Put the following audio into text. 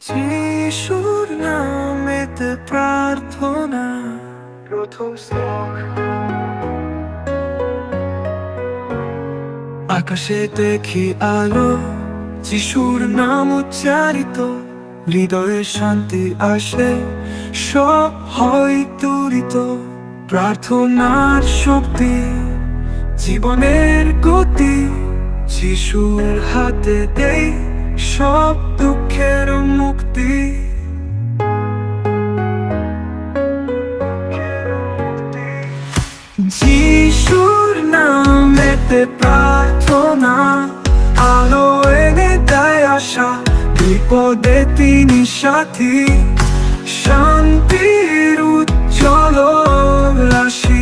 যিশুর নামেতে প্রার্থনা প্রথম শ্লোক। আকাশে দেখি আলো, যিশুর নাম উচ্চারিত, হৃদয়ে শান্তি আসে, সব হয় দূরিত। প্রার্থনার শক্তি, জীবনের গতি, যিশুর হাতে দেই সব দুঃখের মুক্তি। যিশুর নামেতে প্রার্থনা, আলো এনে দেয় আশা, বিপদে তিনি সাথী, শান্তির উজ্জ্বল রাশি।